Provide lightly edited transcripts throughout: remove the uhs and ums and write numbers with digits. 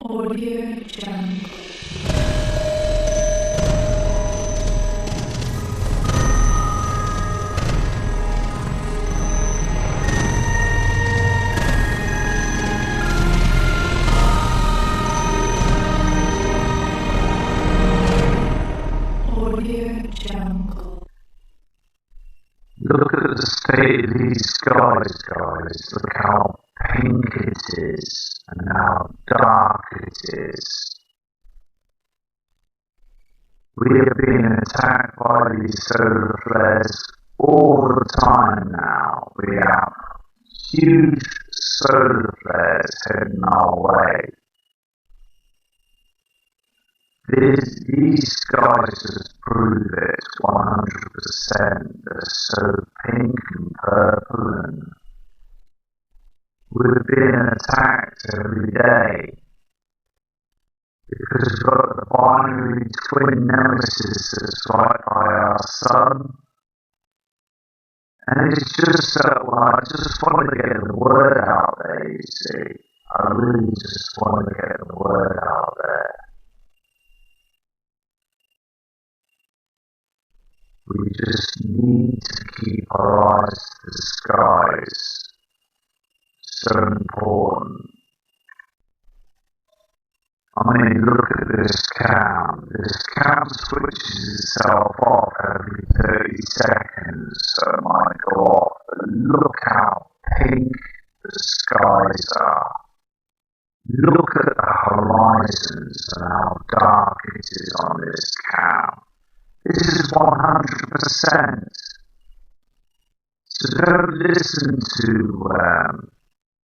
Audio Jungle. Audio Jungle. Look at the state of these skies, guys. Look how pink it is and how dark it is. We are being attacked by these solar flares all the time now. We have huge solar flares heading our way. These guys just prove it 100%. They're so pink and purple, and we're being attacked every day because we've got the binary twin Nemesis that's right by our sun. And it's just I just want to get the word out there, you see. I really just want to get the word out there. We just need to keep our eyes to the skies. So important. I mean, look at this cam. This cam switches itself off every 30 seconds, so it might go off. But look how pink the skies are. Look at the horizons and how dark it is on this cam. This is 100%. So don't listen to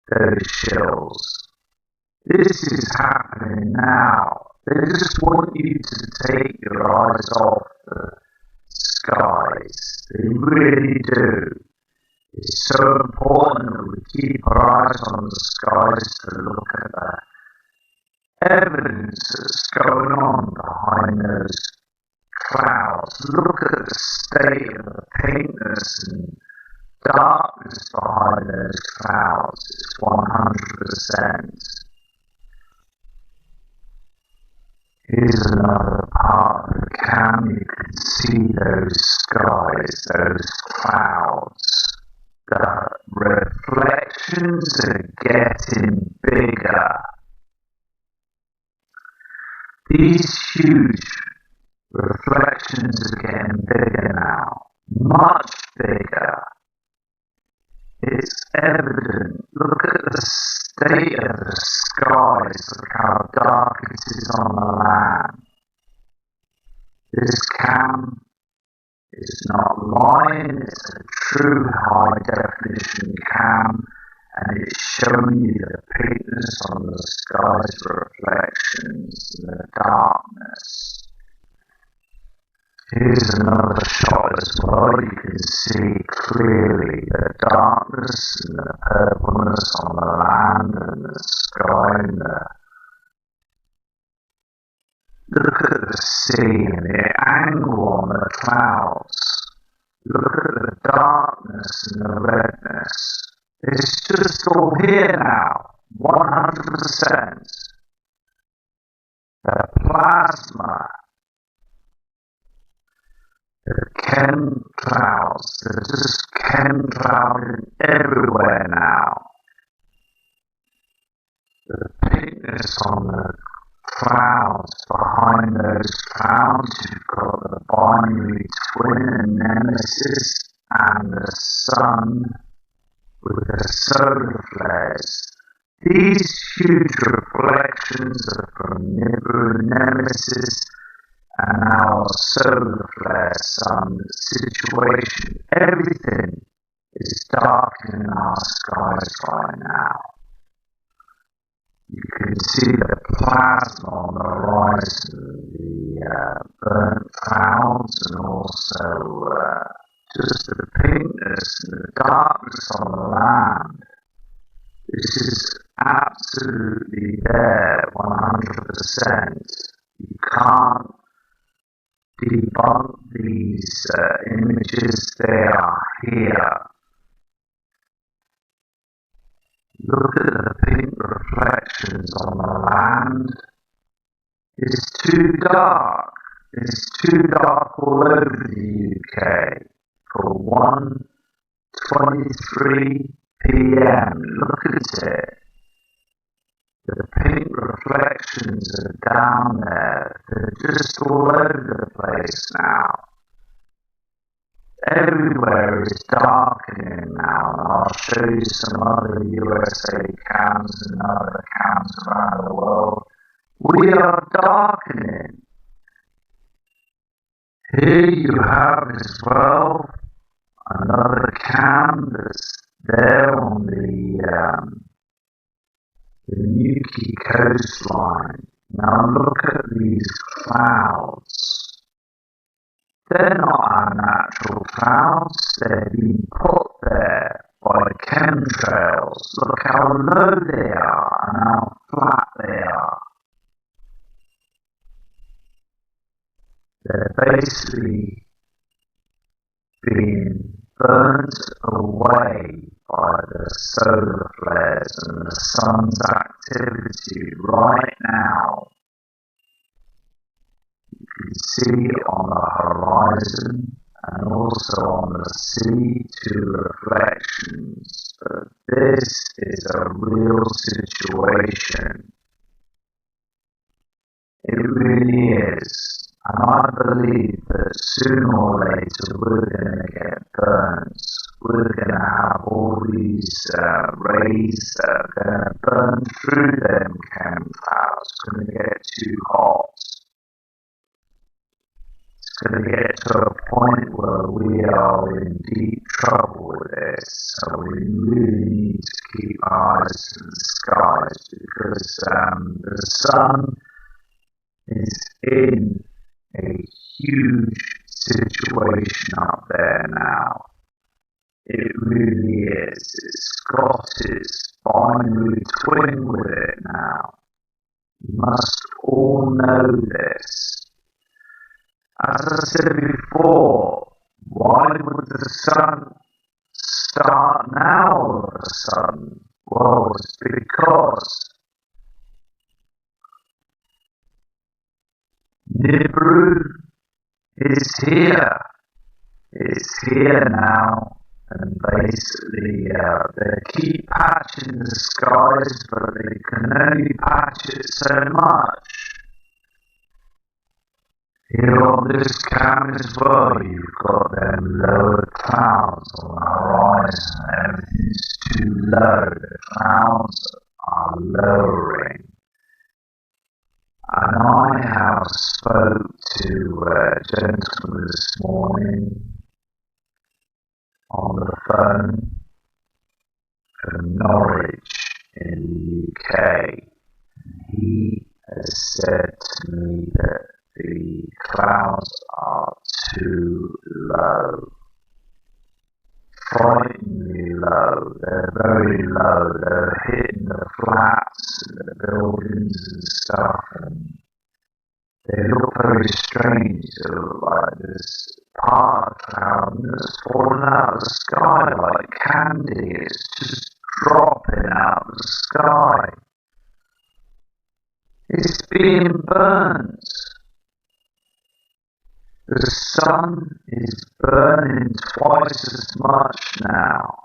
those shills. This is happening now. They just want you to take your eyes off the skies. They really do. It's so important that we keep our eyes on the skies to look at the evidence that's going on behind those clouds. Look at the state of the pinkness and darkness behind those clouds. It's 100%. Here's another part of the cam. You can see those skies, those clouds. The reflections are getting bigger. These huge reflections are getting bigger now, much bigger. It's evident. Look at the state of the skies. Look how dark it is on the land. This cam is not lying. It's a true high definition cam, and it's showing you the pinkness on the sky's reflections, the darkness. Here's another shot as well. You can see clearly the darkness and the purpleness on the land and the sky and look at the sea and the angle on the clouds. Look at the darkness and the redness. It's just all here now, 100%. The plasma. The chemclouds, they're just chemclouding everywhere now. The pinkness on the clouds, behind those clouds you've got the binary twin Nemesis and the sun with the solar flares. These huge reflections are from Nibiru Nemesis and our solar flare sun situation. Everything is darkening our skies right now. You can see the plasma on the horizon, the burnt clouds, and also just the pinkness and the darkness on the land. This is absolutely there, 100%. You can't debunk these images. They are here. Look at the pink reflections on the land. It's too dark. It's too dark all over the UK for 1:23 p.m. Look at it. The pink reflections are down there. They're just all over the place now. Everywhere is darkening now, and I'll show you some other USA cams and other cams around the world. We are darkening. Here you have as well another cam that's there on the Newquay coastline. Now look at these clouds. They're not our natural clouds, they're being put there by chemtrails. Look how low they are and how flat they are. They're basically being burnt away by the solar flares and the sun's activity right now. You can see on the horizon and also on the sea two reflections, but this is a real situation. It really is. And I believe that sooner or later we're going to get burnt. We're going to have all these rays that are going to burn through them chemtrails. It's going to get too hot. It's going to get to a point where we are in deep trouble with this. So we really need to keep our eyes to the skies because the sun is in a huge situation up there now. It really is. It's got its binary twin with it now. You must all know this. As I said before, why would the sun start now all of a sudden? Well, it's because Nibiru is here. It's here now, and basically they keep patching the skies, but they can only patch it so much. Here on this cam as well, you've got them lower clouds on the horizon. Everything's too low. The clouds are lowering. And I have spoke to a gentleman this morning on the phone from Norwich in the UK. He has said to me that the clouds are too low. Frighteningly low. They're very low. They're hitting the flats and the buildings and stuff, and they look very strange. They look like this part of cloud that's falling out of the sky like candy. It's just dropping out of the sky. It's being burnt. The sun is burning twice as much now.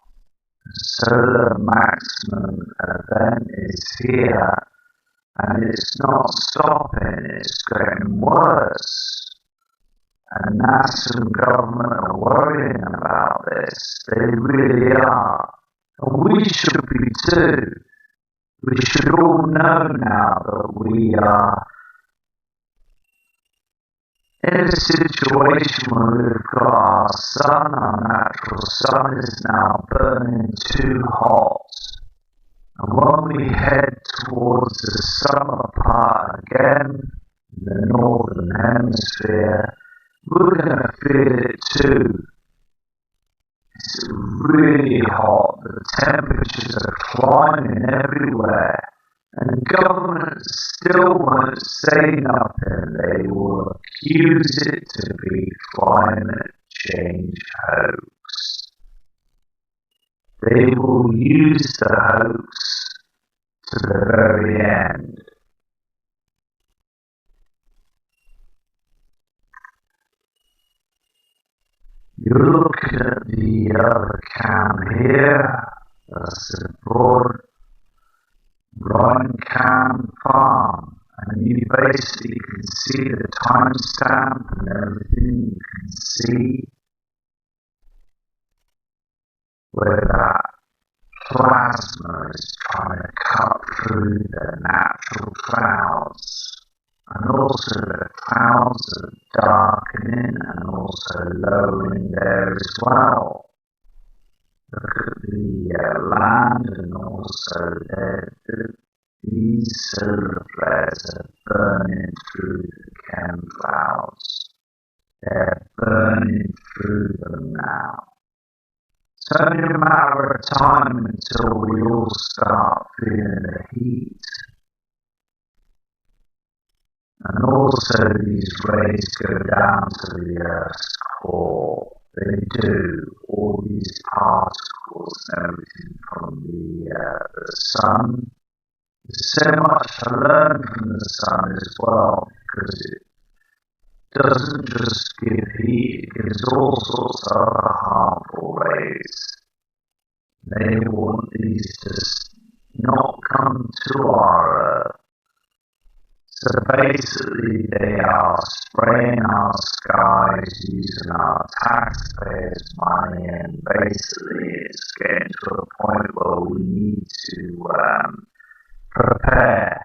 The solar maximum event is here, and it's not stopping, it's getting worse. And NASA and government are worrying about this. They really are. And we should be too. We should all know now that we are in a situation where we've got our sun, our natural sun is now burning too hot. And when we head towards the summer part again, in the northern hemisphere, we're going to feel it too. It's really hot, the temperatures are climbing everywhere. And governments still won't say nothing. They will accuse it to be climate change hoax. They will use the hoax to the very end. You're looking at the other cam here. That's the broad Ryan Cam farm. And you basically can see the timestamp and everything. You can see where that plasma is trying to cut through the natural clouds. And also the clouds are darkening and also lowering there as well. Look at the land and also these solar flares are burning through the chem clouds. They're burning through them now. It's only a matter of time until we all start feeling the heat. And also these rays go down to the Earth's core. They do. All these particles and everything from the sun. There's so much to learn from the sun as well, because it doesn't just give heat, it gives all sorts of other harmful rays. They want these to not come to our Earth. So basically they are spraying our skies using our taxpayers' money, and basically it's getting to a point where we need to prepare,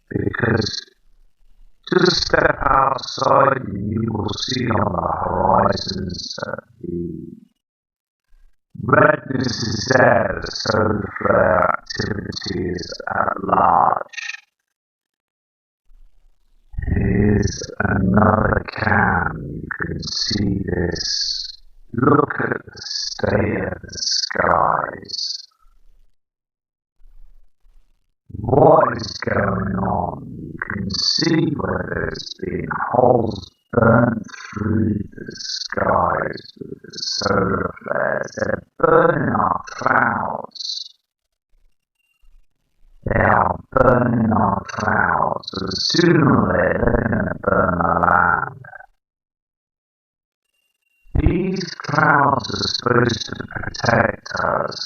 because just step outside and you will see on the horizons that the redness is there, the solar flare activity is at large. Here's another cam, you can see this. Look at the state of the skies. What is going on? You can see where there's been holes burnt through the skies with the solar flares. They're burning our clouds. They are burning our clouds. So sooner or later they're going to burn our land. These clouds are supposed to protect us.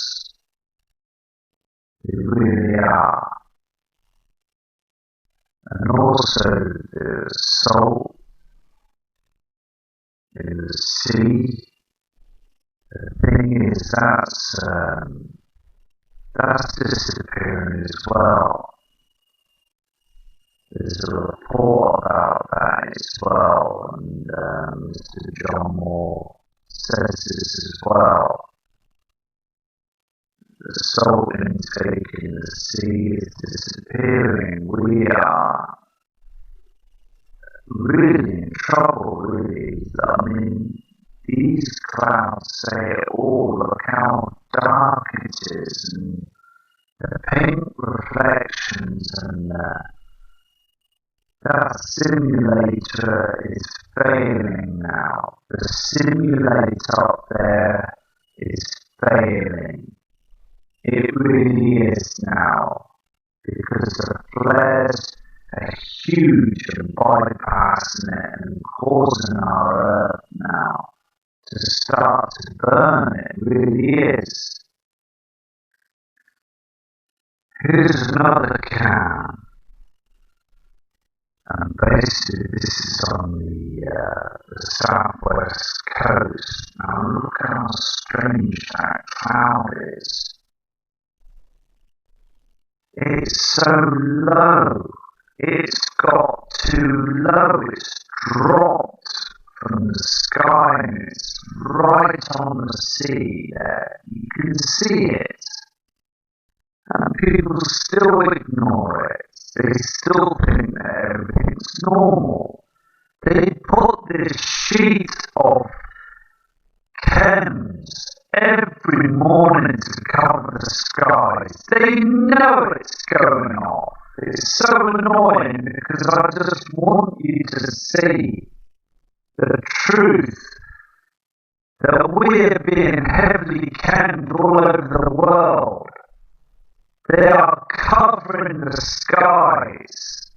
They really are. And also the salt in the sea. The thing is that's disappearing as well. There's a report about that as well, and Mr. John Moore says this as well. The salt intake in the sea is disappearing. We are really in trouble, really. I mean, these clouds say it all. Look how dark it is, and the pink reflections, and that simulator is failing now. The simulator up there is failing. It really is now, because the flares are huge and bypassing it and causing our Earth now to start to burn. It really is. Here's another cam, and basically this is on the southwest coast. Now look how strange that cloud is. It's so low. It's got too low. It's dropped from the sky and it's right on the sea there. You can see it. And people still ignore it. They still think that everything's normal. They put this sheet of chems every morning to cover the skies. They know it's going off. It's so annoying, because I just want you to see the truth that we are being heavily canned all over the world. They are covering the skies,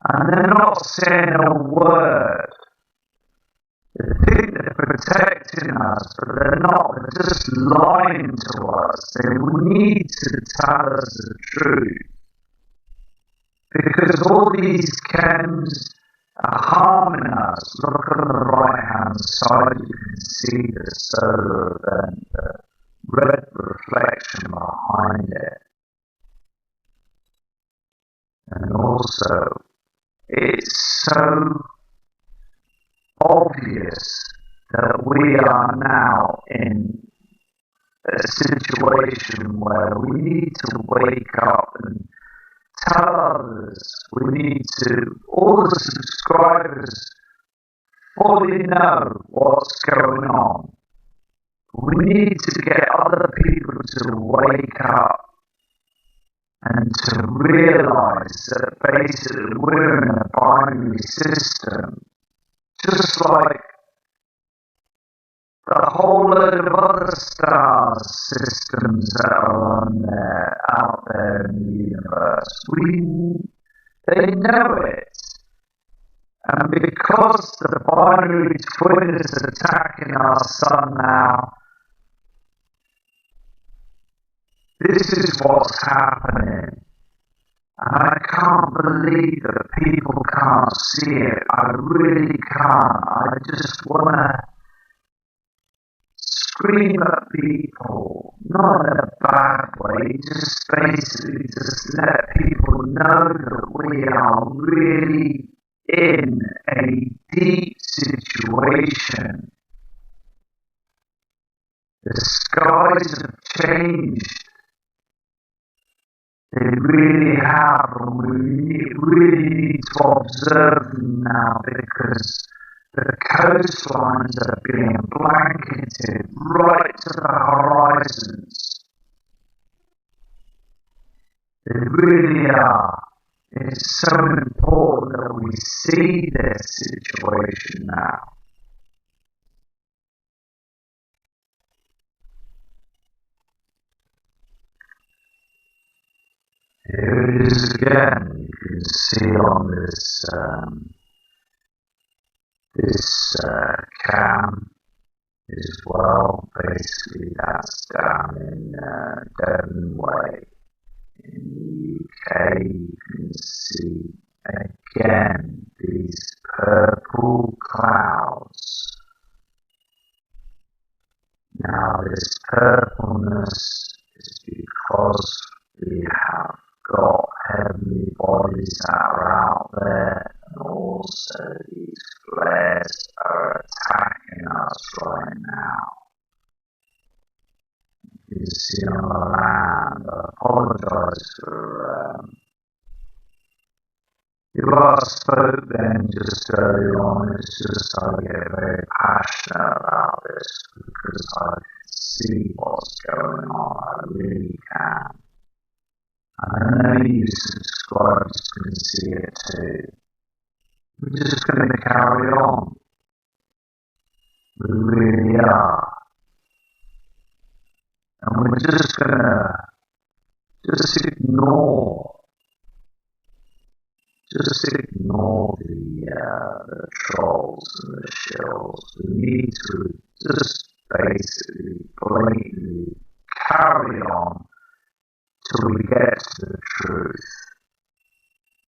and they're not saying a word. They think they're protecting us, but they're not. They're just lying to us. They need to tell us the truth. Because all these chems are harming us. Look on the right hand side, you can see the solar event, the red reflection behind it. And also, it's so obvious that we are now in a situation where we need to wake up and tell others. We need to, all the subscribers fully know what's going on. We need to get other people to wake up and to realise that basically we're in a binary system. Just like the whole load of other star systems that are on there, out there in the universe. They know it. And because the binary twin is attacking our sun now, this is what's happening. And I can't believe that people can't see it. I really can't. I just want to scream at people, not in a bad way, just basically just let people know that we are really in a deep situation. The skies have changed. They really have, and we really need to observe them now because the coastlines are being blanketed right to the horizons. They really are. It's so important that we see this situation now. Here it is again. You can see on this cam as well. Basically, that's down in Devon Way in the UK. You can see again these purple clouds. Now, this purpleness is because we have got heavenly bodies that are out there, and also these flares are attacking us right now. You can see on the land. I apologise for if I spoke then just early on. It's just I get very passionate about this because I can see what's going on. I really can. And I know you subscribers can see it too. We're just going to carry on. We really are. And we're just going to just ignore the trolls and the shills. We need to just basically blatantly carry on till we get to the truth.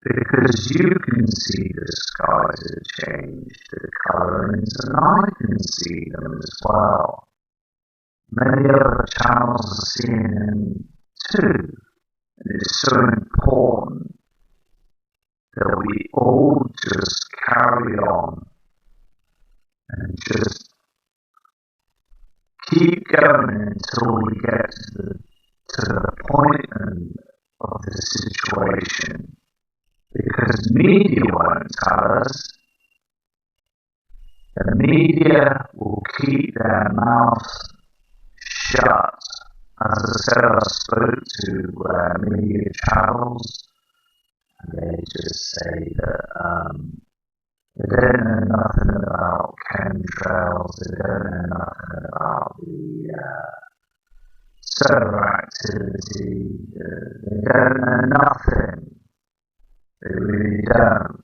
Because you can see the skies have changed the colourings, and I can see them as well. Many other channels are seeing them too. And it's so important that we all just carry on and just keep going until we get to the point of the situation. Because media won't tell us. The media will keep their mouths shut. As I said, I spoke to media channels, and they just say that They don't know nothing about chemtrails, they don't know nothing about the solar activity, they don't know nothing. They really don't.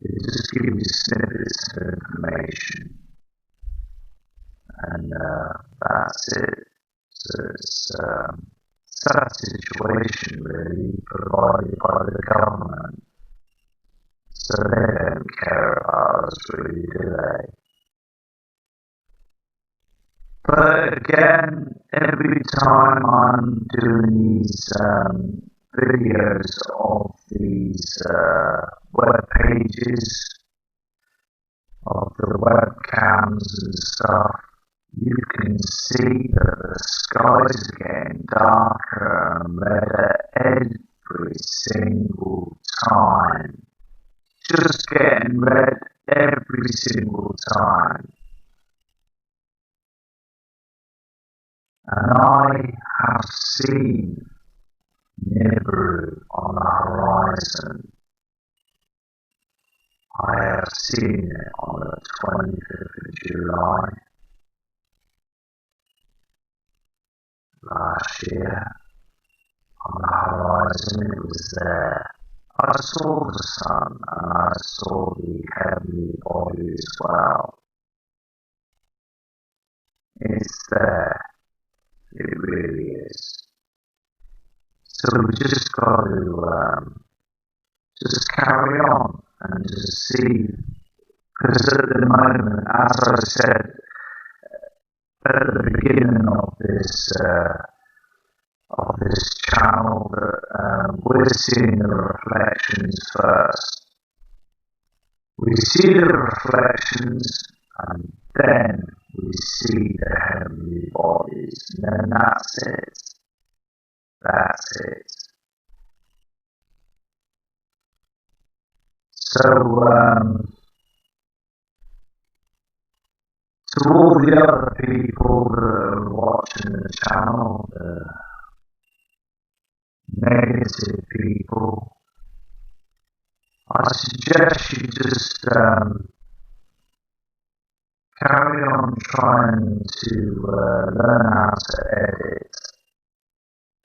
They just give you snippets of information, and that's it. So it's a sad situation, really, provided by the government. So they don't care about us, really, do they? But again, every time I'm doing these videos of these web pages, of the webcams and stuff, you can see that the skies are getting darker and redder every single time. Just getting red every single time. And I have seen Nibiru on the horizon. I have seen it on the 25th of July last year. On the horizon, it was there. I saw the sun and I saw the heavenly body as well. It's there. It really is. So we just got to just carry on and just see. Because at the moment, as I said at the beginning of this channel, that we're seeing the reflections first. We see the reflections, and then we see the heavenly bodies, and then that's it. That's it. So, to all the other people that are watching the channel, the negative people, I suggest you just carry on trying to learn how to edit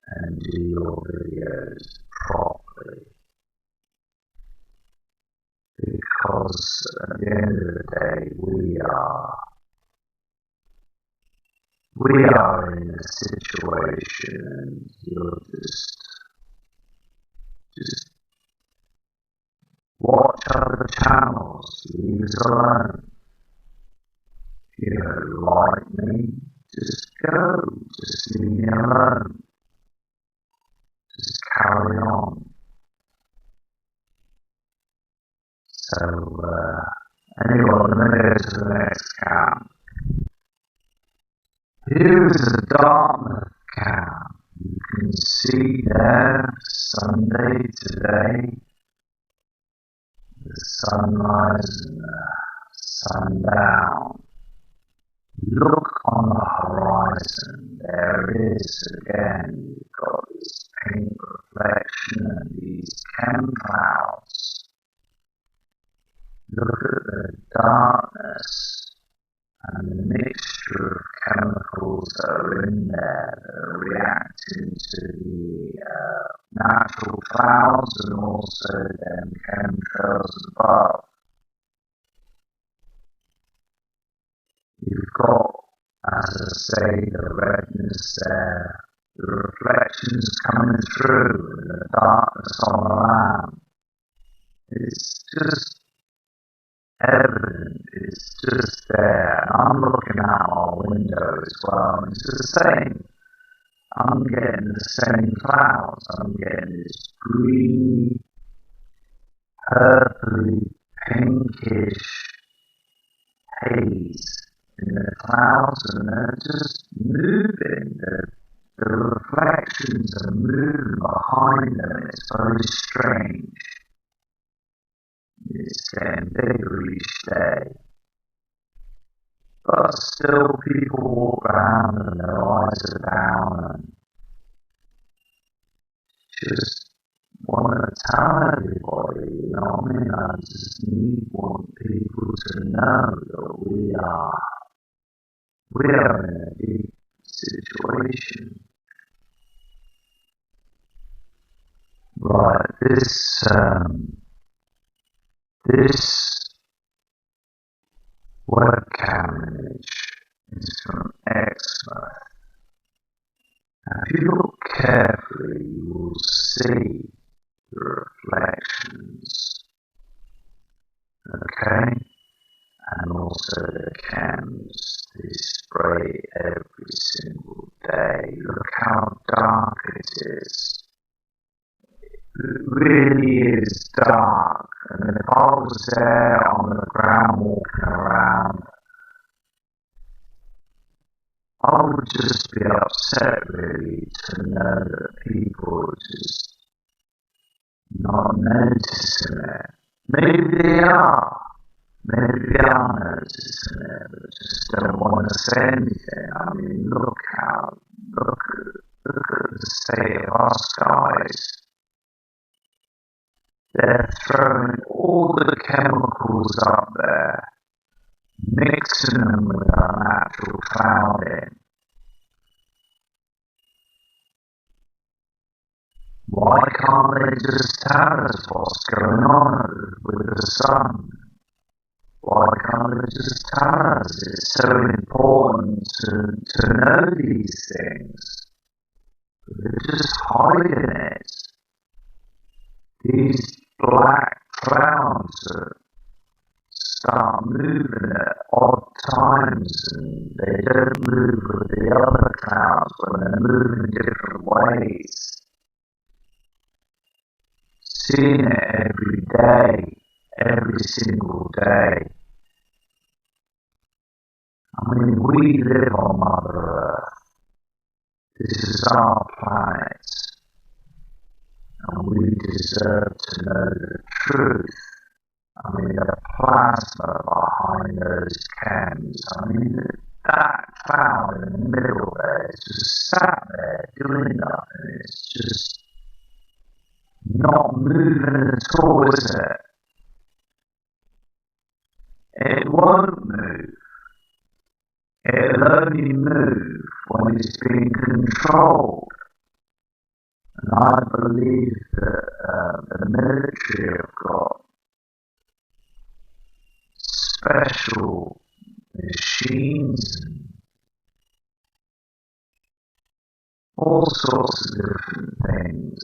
and do your videos properly. Because at the end of the day, we are in a situation, and you're just watch other channels, leave us alone. If you don't like me, just go, just leave me alone. Just carry on. So, anyway, I'm going to go to the next cam. Here is a Dartmouth cam. You can see there, Sunday today, the sunrise and the sundown. Look on the horizon, there it is again. You've got this pink reflection and these chem clouds. Look at the darkness and the mixture of chemicals that are in there that are reacting to the natural clouds and also them chemtrails above. You've got, as I say, the redness there, the reflections coming through, and the darkness on the land. It's just evident, it's just there. And I'm looking out my window as well, and it's the same. I'm getting the same clouds. I'm getting this greeny, purpley, pinkish haze in the clouds, and they're just moving. The reflections are moving behind them. It's very strange. It's getting bigger each day. But still people walk around and their eyes are down and just want to tell everybody, you know what I mean? I just want people to know that we are in a deep situation. Right, this webcam image is from Xmas. If you look carefully, you will see the reflections, okay? And also the cams they spray every single day. Look how dark it is. It really is dark. And if I was there on the ground walking around, I would just be upset really to know that people are just not noticing it. Maybe they are. Maybe they are noticing it, but just don't want to say anything. I mean, look at the state of our skies. They're throwing all the chemicals up there, mixing them with our natural clouding. Why can't they just tell us what's going on with the sun? Why can't they just tell us? It's so important to know these things. They're just hiding it. These black clouds that start moving at odd times and they don't move with the other clouds when they're moving different ways. Seeing it every day, every single day. I mean, we live on Mother Earth. This is our planet. And we deserve to know the truth. I mean, the plasma behind those cams. I mean, that cloud in the middle there is just sat there doing nothing. It's just not moving at all, is it? It won't move. It'll only move when it's being controlled. And I believe that the military have got special machines and all sorts of different things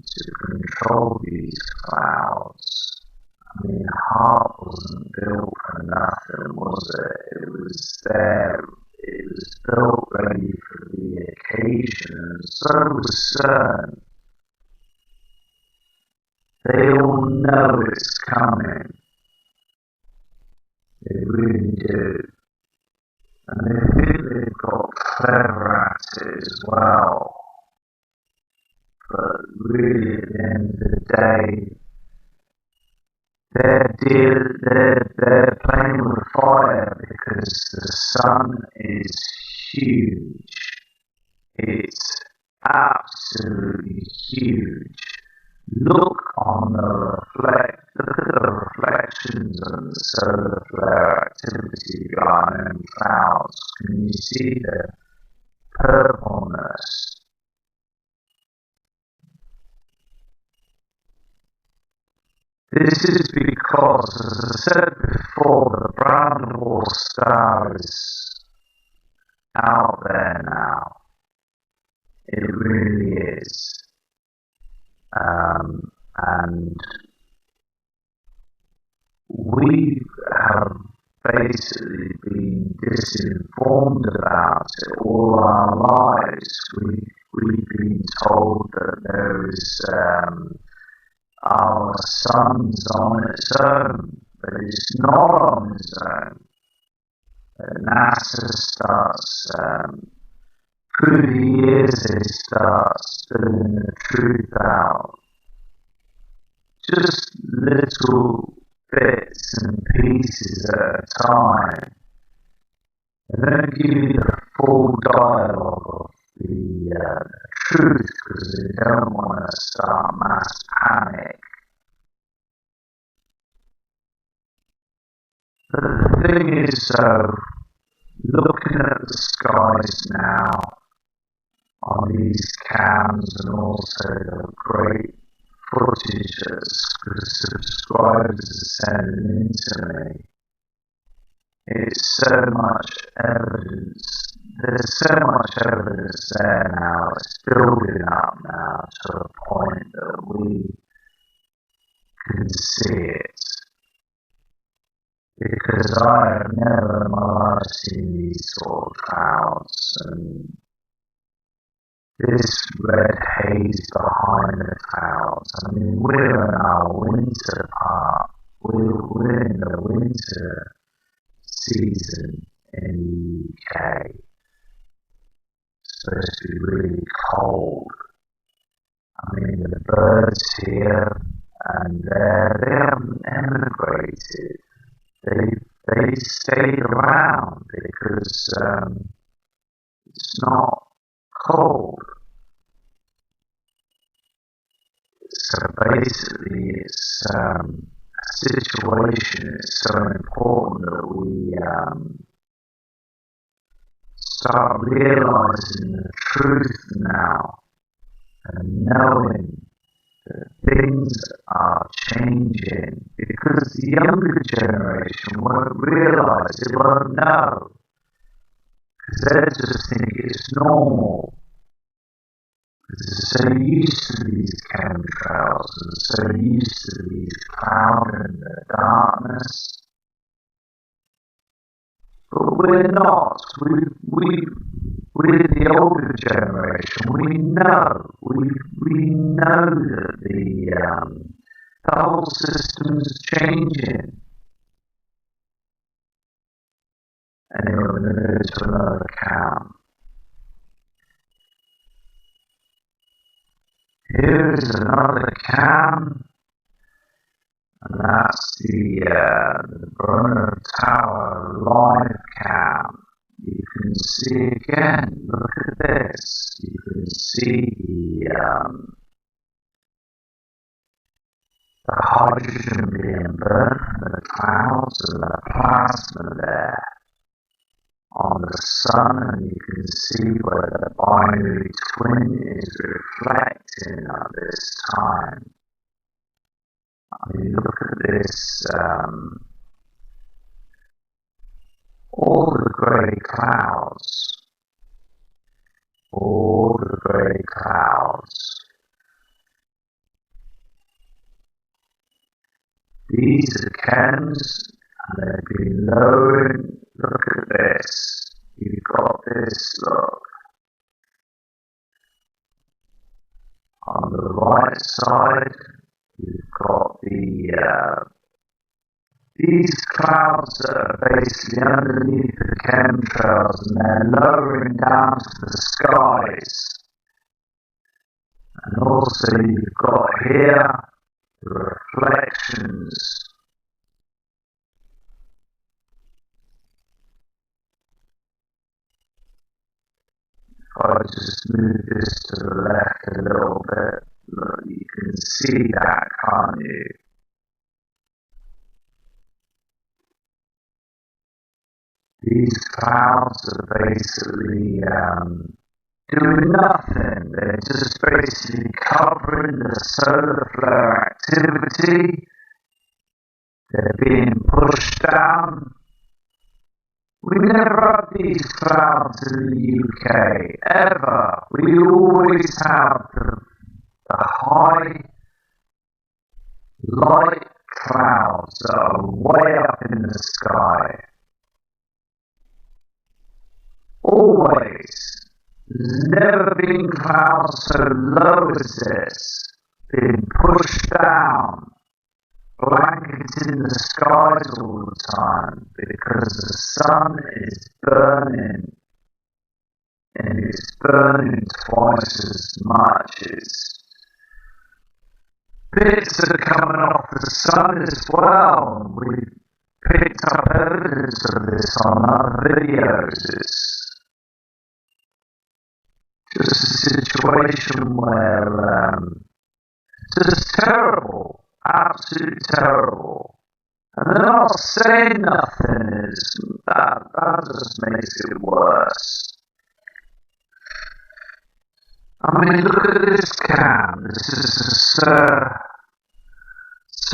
to control these clouds. I mean, Heart wasn't built for nothing, was it? It was there. It was built ready for the occasion, and so was CERN. They all know it's coming. They really do. And they think they've got clever at it as well. But really, at the end of the day, they're playing with fire because the sun is huge. It's absolutely huge. Look at the reflections on the solar flare activity behind clouds. Can you see the purpleness? This is because, as I said before, the brown dwarf star is out there now. It really is. And we have basically been disinformed about it all our lives. We've been told that there is our sun's on its own, but it's not on its own. NASA starts, through the years, they start spilling the truth out. Just little bits and pieces at a time. They don't give you the full dialogue of the truth because they don't want to start mass panic. But the thing is, looking at the skies now on these cams and also the great footage that subscribers are sending in to me, it's so much evidence. There's so much evidence there now. It's building up now to a point that we can see it. Because I have never in my life seen these sort of clouds, and this red haze behind the clouds. I mean, we're in our winter part. We're in the winter season in the UK. It's supposed to be really cold. I mean, the birds here and there, they haven't emigrated. They stayed around because it's not cold. So basically, it's a situation. It's so important that we start realizing the truth now and knowing that things are changing, because the younger generation won't realize, they won't know, because they just think it's normal. They're so used to these chemtrails and so used to these clouds and the darkness. But we're not. We're the older generation. We know. We know that the whole system's changing. Anyway, we're going to go to another cam. Here is another cam, and that's the Brunner Tower live cam. You can see again, look at this, you can see the hydrogen being burned from the clouds and the plasma there on the sun, and you can see where the binary twin is reflecting at this time. I mean, look at this, all the grey clouds, these are chems, and they've been lowering. Look at this. You've got this, look. On the right side, you've got these clouds that are basically underneath the chemtrails, and they're lowering down to the skies. And also you've got here the reflections. If I just move this to the left a little bit, look, you can see that, can't you? These clouds are basically doing nothing. They're just basically covering the solar flare activity. They're being pushed down. We never had these clouds in the UK, ever. We always have the high light clouds that are way up in the sky. Always. There's never been clouds so low as this, being pushed down, blanketing the skies all the time, because the sun is burning, and it's burning twice as much. Bits are coming off the sun as well. We've picked up evidence of this on other videos. It's situation where it's just terrible, absolutely terrible. And they're not saying nothing, that just makes it worse. I mean, look at this cam. This is a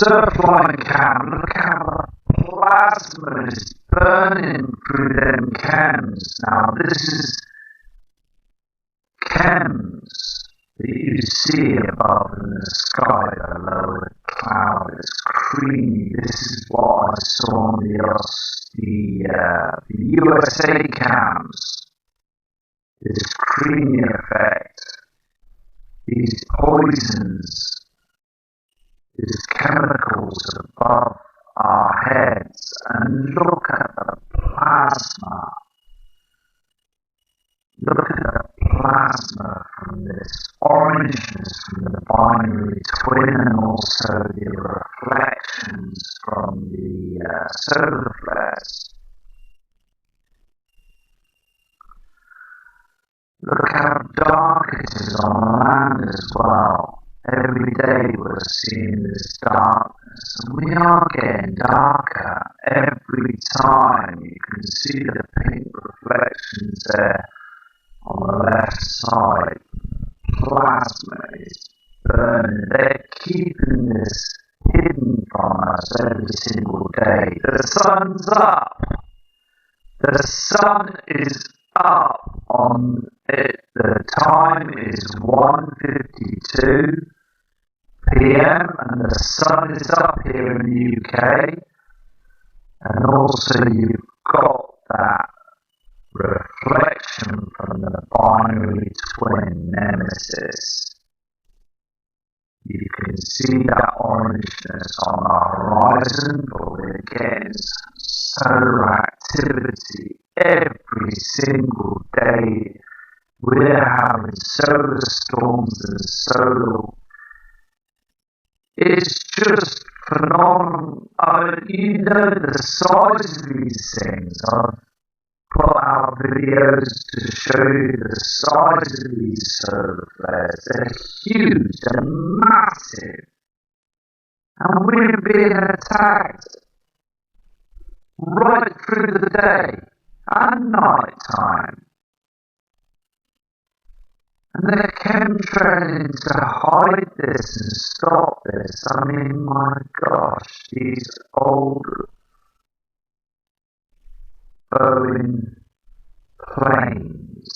surfline cam. Look how the plasma is burning through them cams. Now, this is cams that you see above in the sky below the cloud. It's creamy. This is what I saw on the USA cams. This creamy effect. These poisons, these chemicals above our heads, and look at the plasma. Look at the plasma from this orangeness from the binary twin, and also the reflections from the solar flares. Look how dark it is on the land as well. Every day we're seeing this darkness, and we are getting darker every time. You can see the pink reflections there on the left side. Plasma is burning. They're keeping this hidden from us every single day. The sun's up. The sun is up on it. The time is 1:52 p.m. and the sun is up here in the UK. And also you've got that reflection from the binary twin Nemesis. You can see that orangeness on the horizon, but we're getting solar activity every single day. We're having solar storms and solar. It's just phenomenal. You know the size of these things. I've put out videos to show you the size of these solar flares. They're huge, they're massive. And we're being attacked right through the day and night time. And they're chemtrailing to hide this and stop this. I mean, my gosh, these old Boeing planes,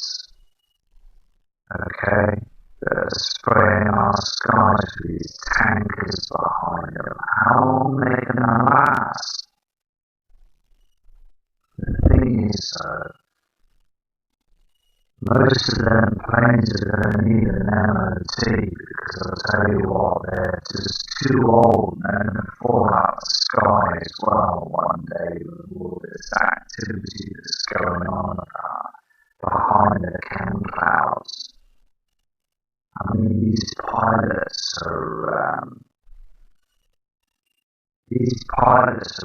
okay, that are spraying our skies with these tankers behind them. How long are they going to last? The thing is, most of them planes are going to need an MOT, because I'll tell you what, they're just too old and to fall out of the sky as well one day with all this activity that's going on behind the cam clouds. I mean, these pilots are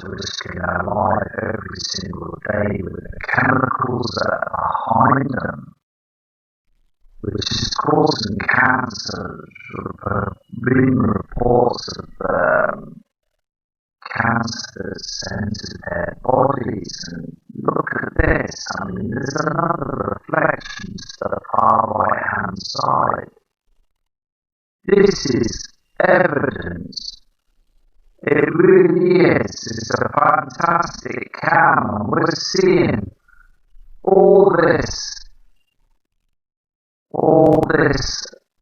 risking their life every single day with the chemicals that are behind them, which is causing cancer. Reading reports of cancer that's entered their bodies, and look at this. I mean, there's another reflection to the far right hand side. This is evidence. It really is. It's a fantastic cam, and we're seeing all this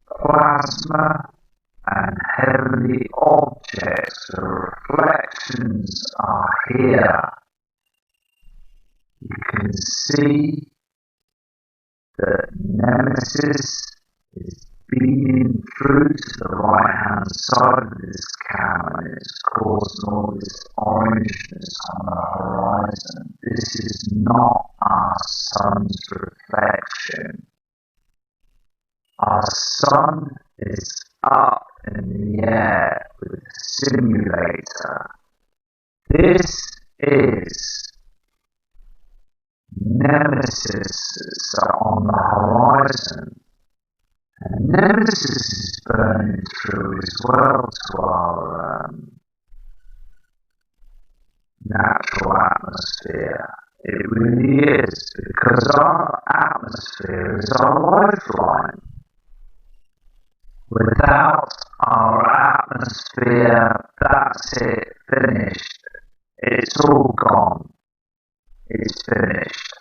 plasma and heavenly objects. The reflections are here. You can see that Nemesis is beaming through to the right hand side of this cam, and it's causing all this orangeness on the horizon. This is not our sun's reflection. Our sun is up in the air with a simulator. This is Nemesis on the horizon. And Nemesis is burning through as well to our natural atmosphere. It really is, because our atmosphere is our lifeline. Without our atmosphere, that's it, finished. It's all gone. It's finished.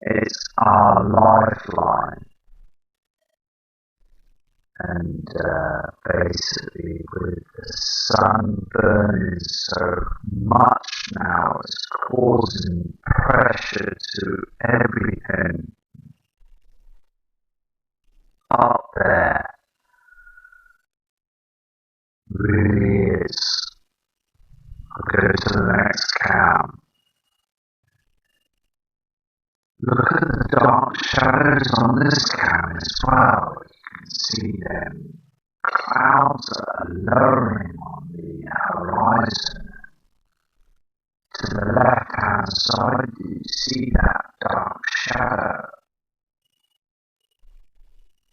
It's our lifeline. And basically with the sun burning so much now, it's causing pressure to everything up there. Really is. I'll go to the next cam. Look at the dark shadows on this cam as well. You can see them. Clouds are lowering on the horizon. To the left hand side, you see that dark shadow.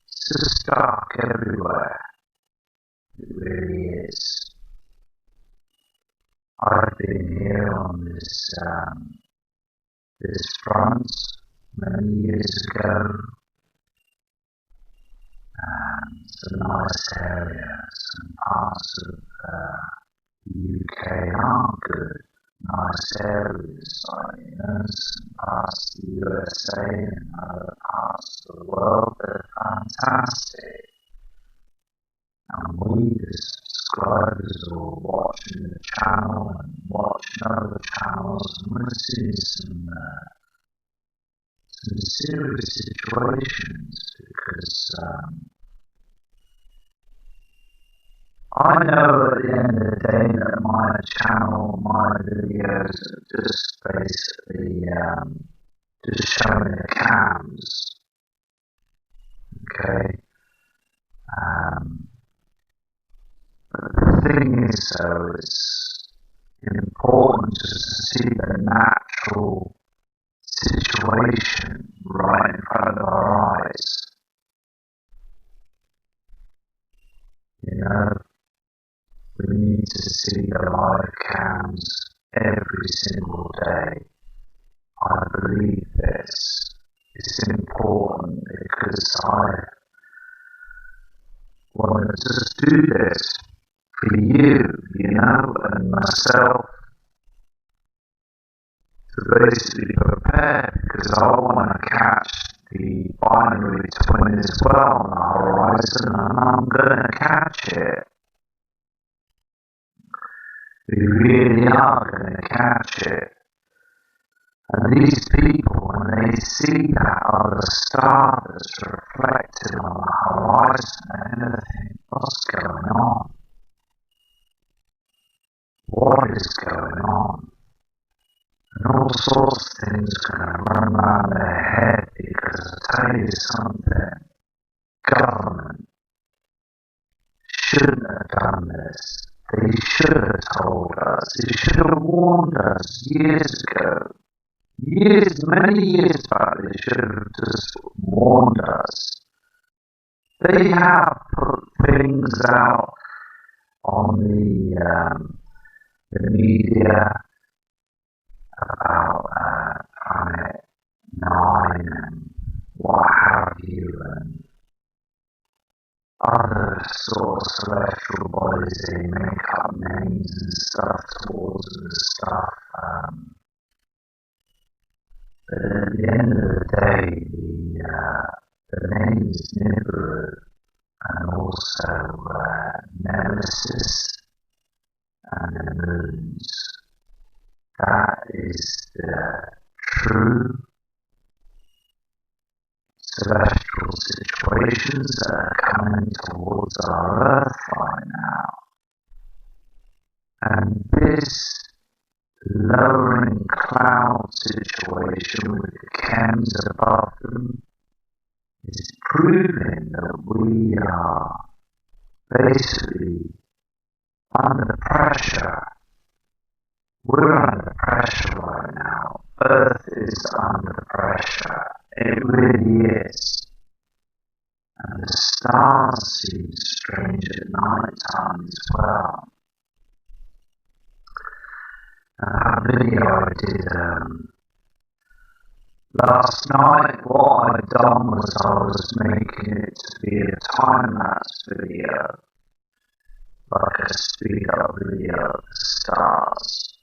It's just dark everywhere. It really is. I've been here on this front many years ago. It's a nice area. Some parts of the UK aren't good. Nice areas, some parts of the USA and other parts of the world that are fantastic. And we, the subscribers, are watching the channel and watching other channels, and we're seeing some serious situations because I know at the end of the day that my channel, my videos are just basically just showing the cams. Okay. But the thing is, though, it's important just to see the natural situation right in front of our eyes. You know, we need to see the live cams every single day. I believe this. It's important because I want to just do this for you, and myself, to basically prepare, because I want to catch the binary twin as well on the horizon, and I'm going to catch it. We really are going to catch it. And these people, when they see that other star that's reflected on the horizon, they're going to think, what's going on? What is going on? And all sorts of things are going to run around their head, because I'll tell you something, government shouldn't have done this. They should have told us. They should have warned us years ago. Many years back, they should have just warned us. They have put things out on the media about Planet 9 and what have you, and other sort of celestial bodies. They make up names and stuff towards the stuff. But at the end of the day, the name is Nibiru, and also Nemesis and the moons. That is the true celestial situations that are coming towards our Earth right now. And this lowering cloud situation with the chems above them is proving that we are basically under pressure. We're under pressure right now. Earth is under pressure. It really is. And the stars seem strange at night time as well. That video I did last night, what I'd done was I was making it to be a time-lapse video, like a speed-up video of the stars.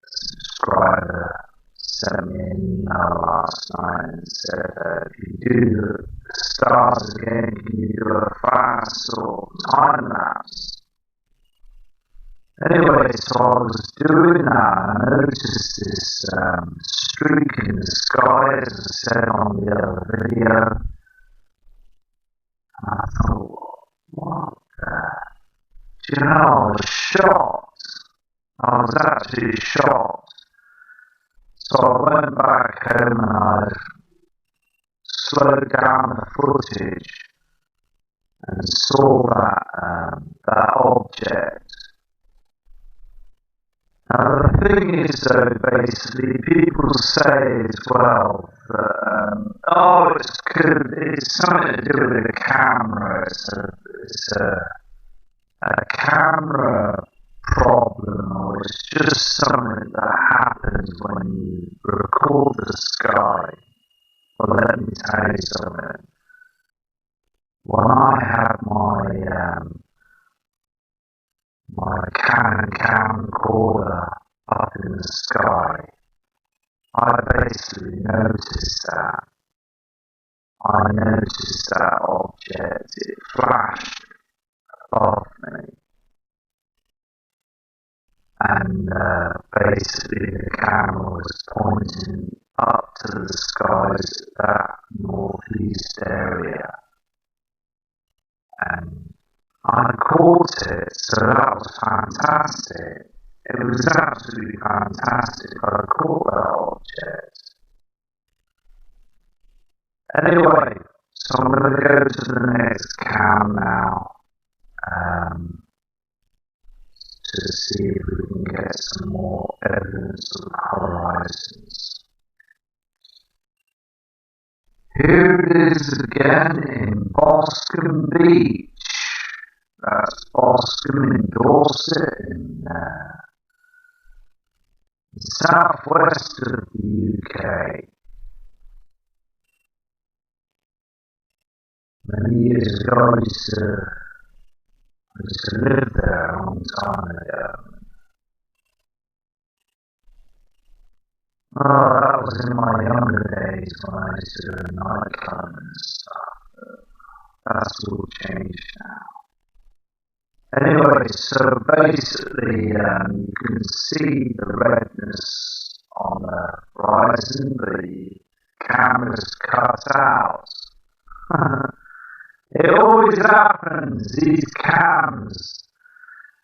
Subscriber sent me an email last night and said, if you do the stars again, can you do a fast or time-lapse? Anyway, so I was doing that and I noticed this streak in the sky, as I said on the other video. And I thought, what the? Do you know, I was shocked. I was actually shocked. So I went back home and I slowed down the footage and saw that object. Now the thing is though, basically, people say as well that, it's something to do with the camera, it's a camera problem, or it's just something that happens when you record the sky. Well, let me tell you something. When I had my Canon camcorder up in the sky, I basically noticed that. I noticed that object, it flashed above me. And basically the camera was pointing up to the skies at that northeast area. And I caught it, so that was fantastic. It was absolutely fantastic. I caught that object. Anyway, so I'm going to go to the next cam now to see if we can get some more evidence of the horizons. Here it is again in Boscombe Beach. That's Boscombe in Dorset in the southwest of the UK. Many years ago I used to live there a long time ago. Oh, that was in my younger days when I used to go to nightclub and stuff. That's all changed now. Anyway, so basically you can see the redness on the horizon, the camera's cut out. It always happens, these cams.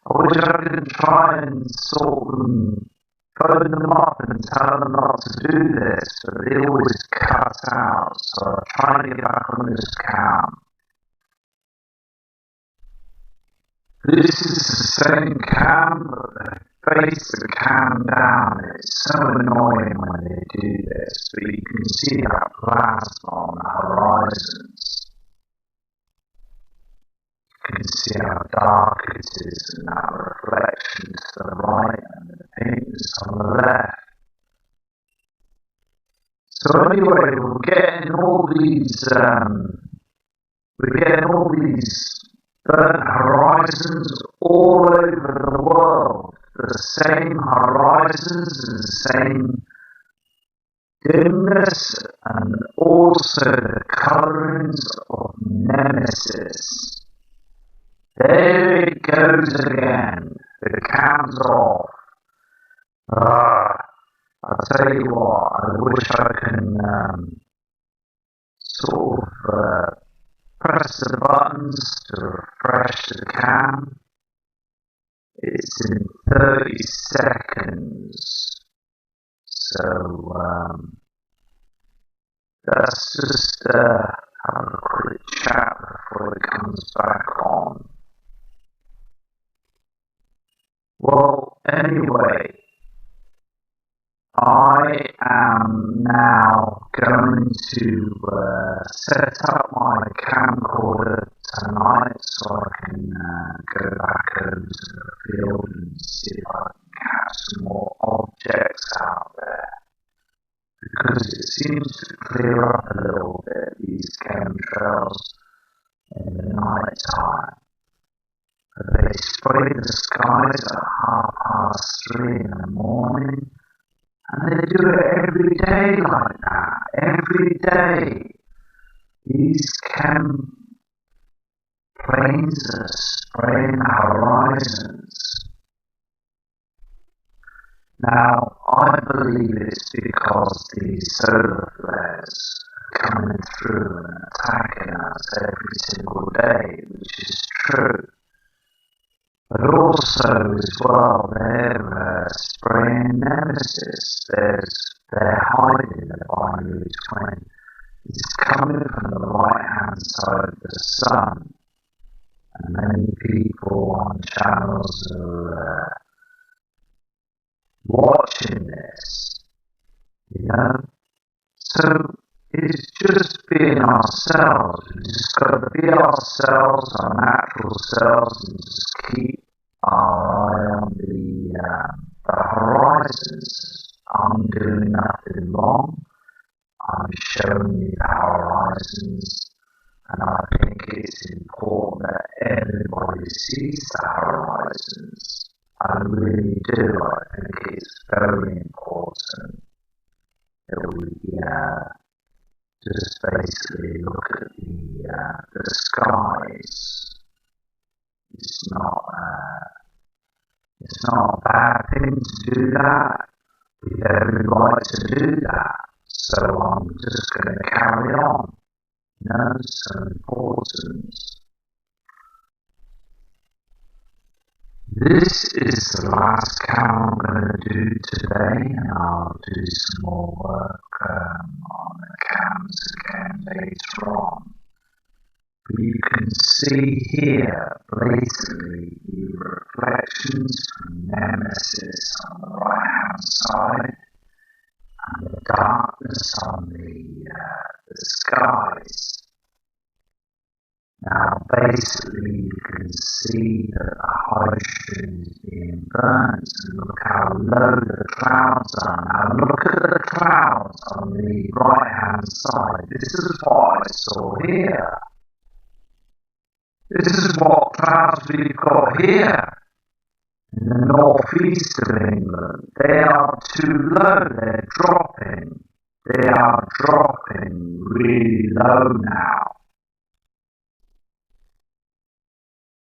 I wish I could try and sort them, phone them up and tell them not to do this, but they always cut out, so I'm trying to get back on this cam. This is the same cam, but they face the cam down. It's so annoying when they do this, but you can see that plasma on the horizons. You can see how dark it is and that reflection to the right and the pinkness on the left. So anyway, we're getting all these burnt horizons all over the world. The same horizons and the same dimness and also the colourings of Nemesis. There it goes again. The cam's off. I'll tell you what, I wish I can sort of press the buttons to refresh the cam. It's in 30 seconds. So let's just have a quick chat before it comes back on. Well, anyway, I am now going to set up my camcorder tonight so I can go back over to the field and see if I can catch some more objects out there. Because it seems to clear up a little bit, these chemtrails, in the night time. But they spray the skies at 3:30 in the morning, and they do it every day like that. Every day. These planes are spraying the horizons. Now, I believe it's because these solar flares are coming through and attacking us every single day, which is true. But also, as well, they're spraying Nemesis. They're hiding the binary twin. It's coming from the right-hand side of the sun. And many people on channels are watching this, you know? So it's just being ourselves. We just got to be ourselves, our natural selves, and just keep our eye on the horizons. I'm doing nothing wrong. I'm showing you the horizons. And I think it's important that everybody sees the horizons. I really do. I think it's very important that we just basically look at the skies. It's not a bad thing to do that. We have every right to do that. So I'm just going to carry on. You know, so important. This is the last count I'm going to do today, and I'll do some more work on the cams again later on. But you can see here blatantly the reflections from Nemesis on the right hand side and the darkness on the skies. Now basically you can see that the hydrogen is being burnt, and look how low the clouds are. Now look at the clouds on the right hand side. This is what I saw here. This is what clouds we've got here in the northeast of England. They are too low, they're dropping. They are dropping really low now.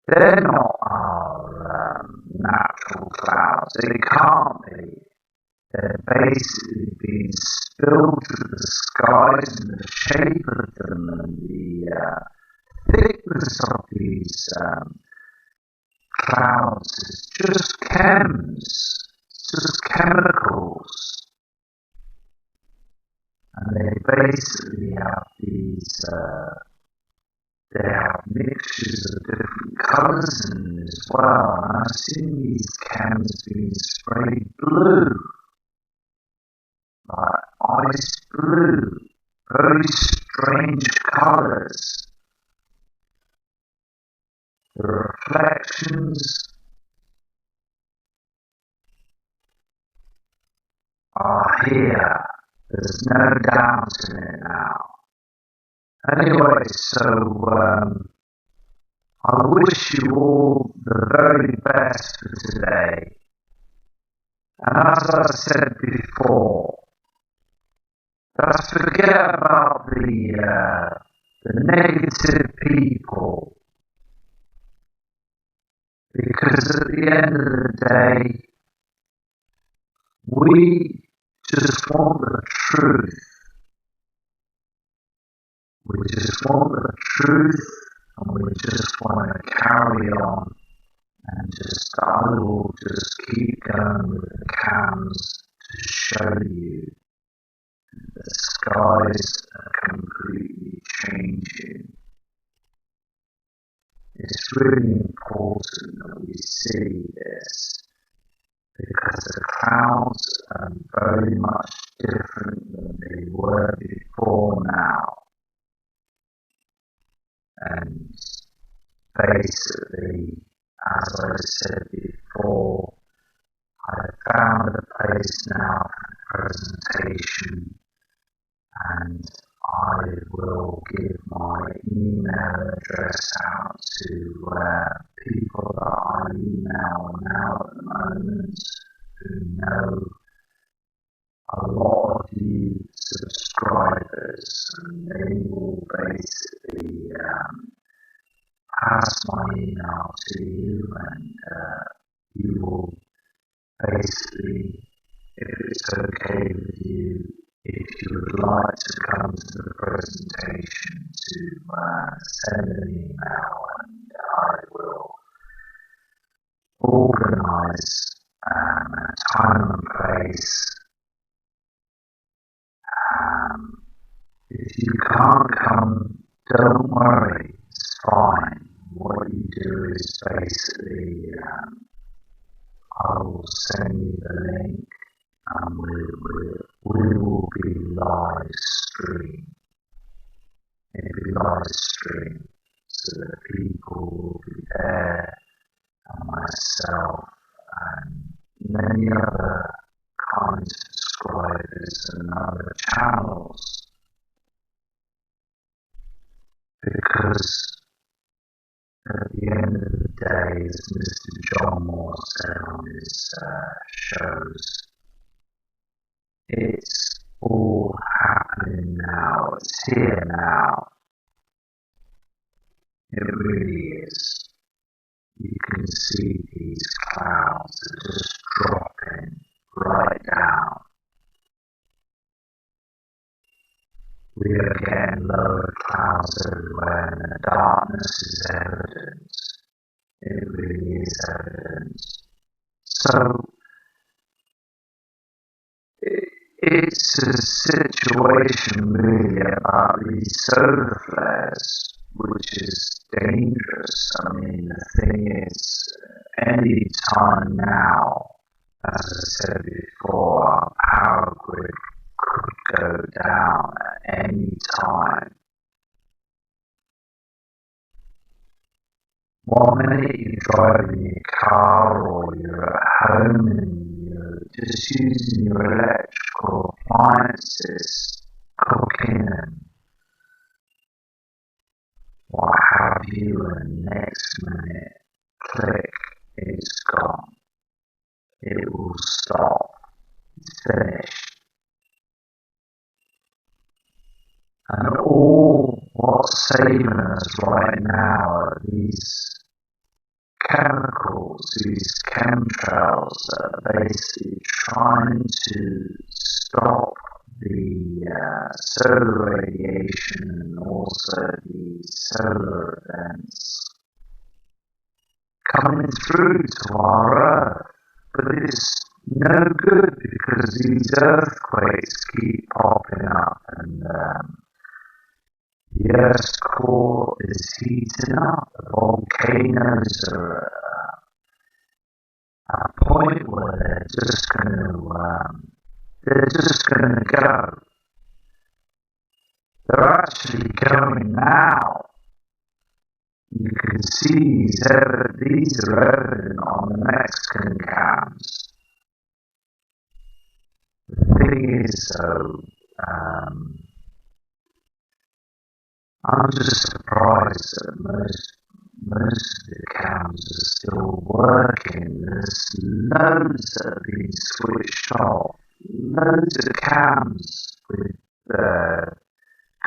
They're not our natural clouds. They can't be. They're basically being spilled through the skies, and the shape of them and the thickness of these clouds is just it's just chemicals. And they basically have these they have mixtures of different colours in them as well. And I've seen these chems being sprayed blue, like ice blue, very strange colours. The reflections are here. There's no doubt in it now. Anyway, so I wish you all the very best for today. And as I said before, let's forget about the negative people, because at the end of the day, we just want the truth. We just want the truth, and we just want to carry on, and I will just keep going with the cams to show you the skies are completely changing. It's really important that we see this, because the clouds are very much different than they were before now. And basically, as I said before, I found a place now for presentation, and I will give my email address out to people that I email now at the moment who know a lot of you subscribers, and they will basically pass my email to you, and you will basically, if it's okay with you, if you would like to come to the presentation, to send an email, and I will organise a time and place. If you can't come, don't worry, it's fine. What you do is basically, I will send you the link, and we will be live stream. It'll be live stream, so that people will be there, and myself, and many other kind subscribers and other channels. Because at the end of the day, as Mr. John Moore said on his shows, it's all happening now. It's here now. It really is. You can see these clouds are just dropping right down. We are getting lower clouds everywhere, and the darkness is evident. It really is evident. So, it's a situation really about these solar flares, which is dangerous. I mean, the thing is, any time now, as I said before, our power grid could go down at any time. One minute you're driving your car, or you're at home and you're just using your electrical appliances, cooking and what have you, and next minute, click, it's gone. It will stop. It's finished. And all what's saving us right now are these chemicals, these chemtrails that are basically trying to stop the solar radiation and also the solar events coming through to our Earth. But it's no good because these earthquakes keep popping up, and the Earth's core is heating up. The volcanoes are at a point where they're just going to go. They're actually going now. You can see these are evident on the Mexican cams. The thing is, though, I'm just surprised that most of the cams are still working. There's loads that have been switched off. Loads of cams with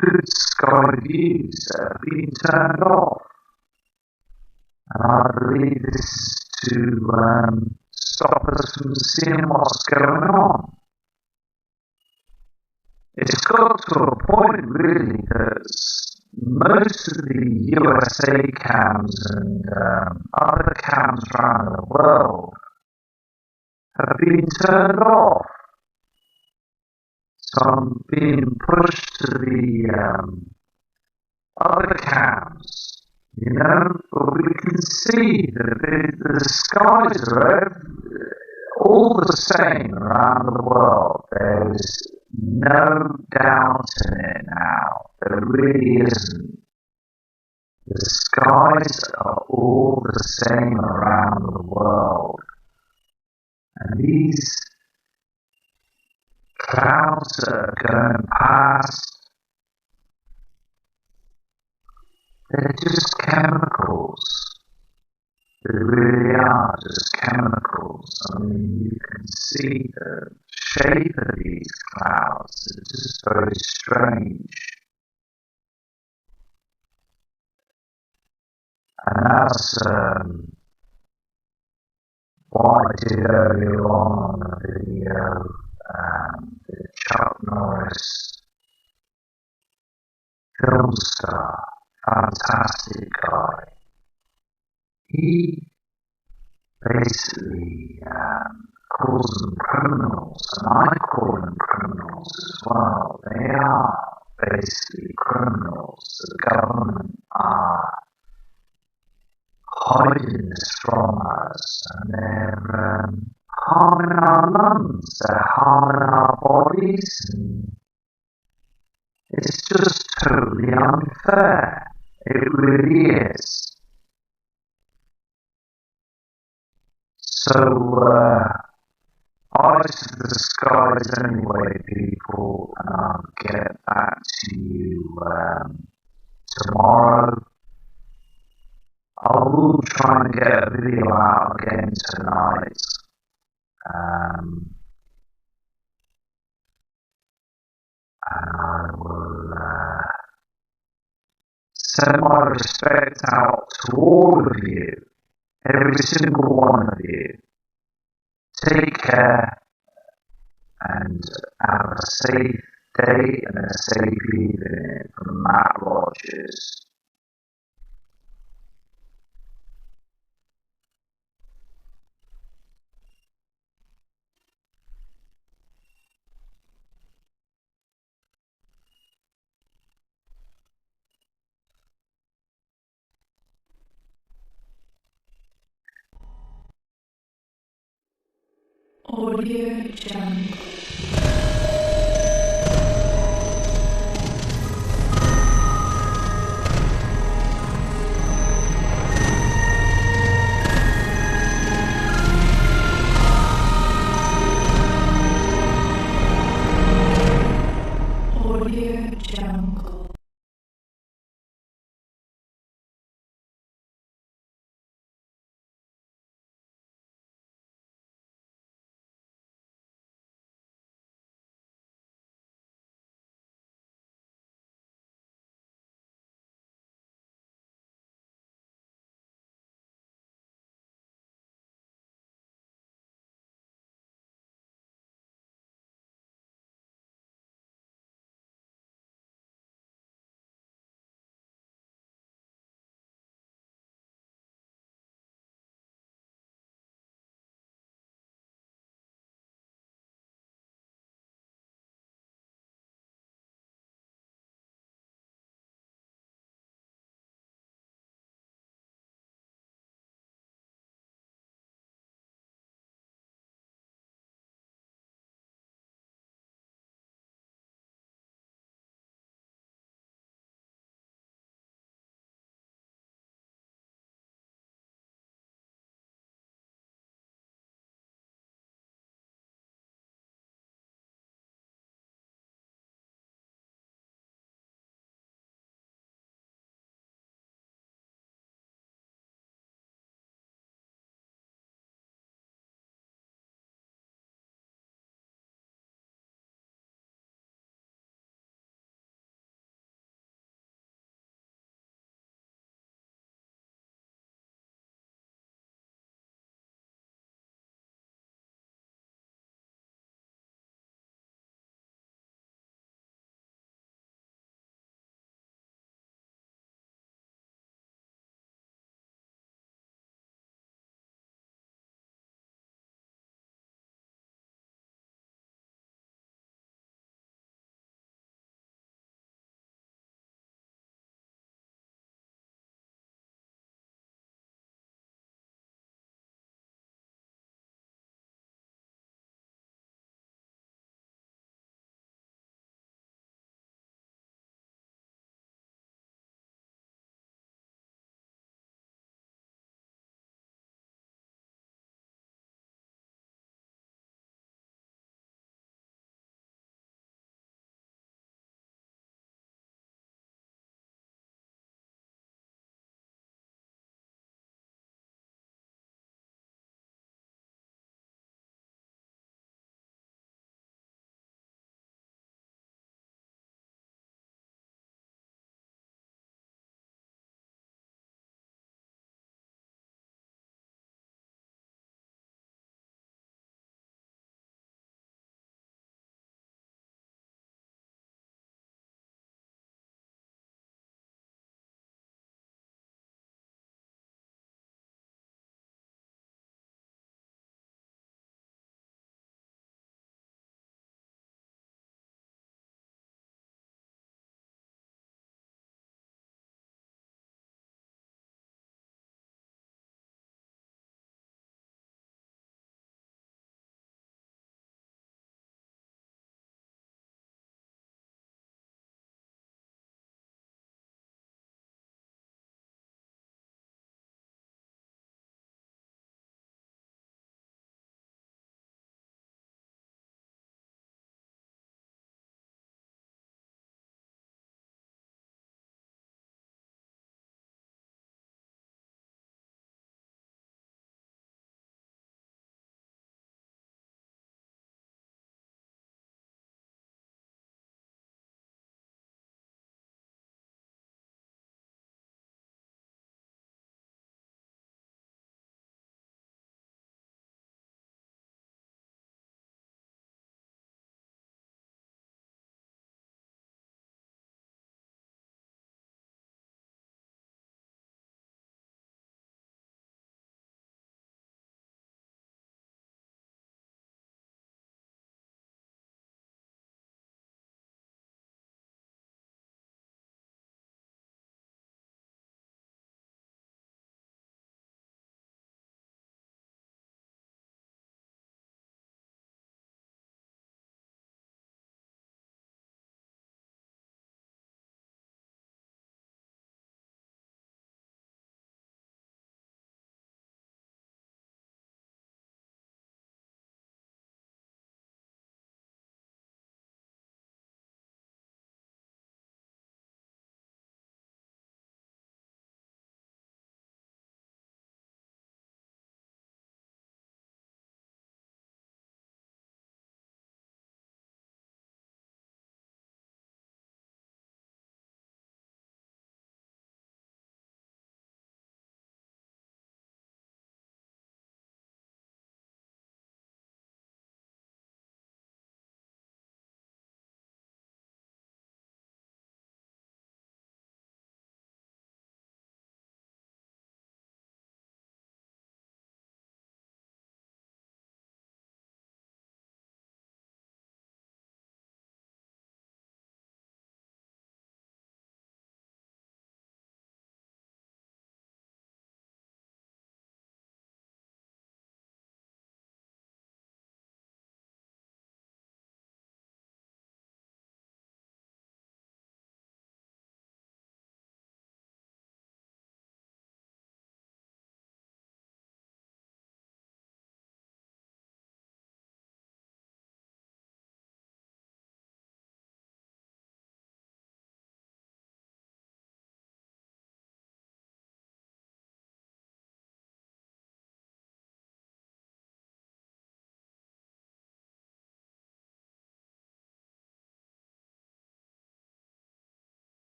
good sky views that have been turned off. And I believe this is to stop us from seeing what's going on. It's got to a point really that most of the USA cams and other cams around the world have been turned off. So I'm being pushed to the other cams, you know, but we can see that the skies are all the same around the world. There's no doubt in it now. There really isn't. The skies are all the same around the world. And these clouds that are going past, they're just chemicals. They really are just chemicals. I mean, you can see the shape of these clouds. It's just very strange. And that's what I did earlier on the video. The Chuck Norris film star, fantastic guy. He basically calls them criminals, and I call them criminals as well. They are basically criminals. The government are hiding this from us, and they're harming our lungs, they're harming our bodies, and it's just totally unfair. It really is. So, eyes to the skies anyway, people, and I'll get back to you tomorrow. I will try and get a video out again tonight. And I will send my respect out to all of you, every single one of you. Take care and have a safe day and a safe evening from Matt Rogers. Audio Jungle.